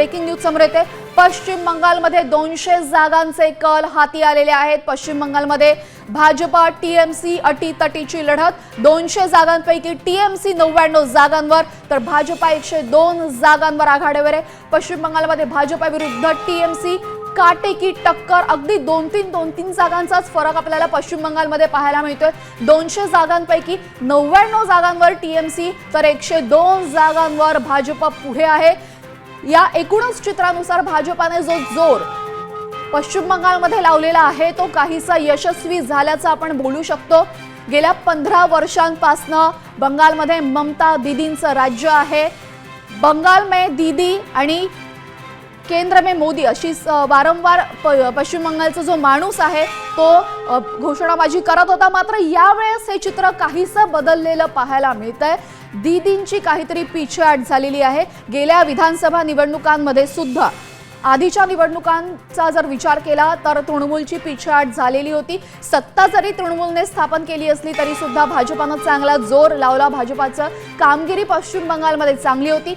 Breaking news समोर येते। पश्चिम बंगालमध्ये 200 जागांचे कल हाती आलेले आहेत। पश्चिम बंगालमध्ये भाजपा टीएमसी अटीतटीची लढत। 200 जागांपैकी टीएमसी 99 जागांवर तर भाजपा 102 जागांवर आघाडीवर आहे। पश्चिम बंगालमध्ये भाजपा विरुद्ध टीएमसी काटेकी टक्कर। अगदी 2-3 जागांचाच फरक आपल्याला पश्चिम बंगालमध्ये पाहायला मिळतोय। 200 जागांपैकी 99 जागांवर टीएमसी तर 102 जागांवर भाजपा पुढे आहे। या एकूणच चित्रानुसार भाजपाने जो जोर पश्चिम बंगालमध्ये लावलेला आहे तो काहीसा यशस्वी झाल्याचं आपण बोलू शकतो। गेल्या 15 वर्षांपासून बंगालमध्ये ममता दीदींचं राज्य आहे। बंगाल में दीदी आणि केंद्र में मोदी अशी वारंवार पश्चिम बंगालचा जो माणूस आहे तो घोषणाबाजी करत होता। मात्र यावेळेस हे चित्र काहीसं बदललेलं पाहायला मिळतंय। दीदींची काहीतरी पिछेहाट झालेली आहे। गेल्या विधानसभा निवडणुकांमध्ये सुद्धा आधीच्या निवडणुकांचा जर विचार केला तर तृणमूलची पिछेहाट झालेली होती। सत्ता जरी तृणमूलने स्थापन केली असली तरी सुद्धा भाजपाने चांगला जोर लावला। भाजपाचं कामगिरी पश्चिम बंगालमध्ये चांगली होती।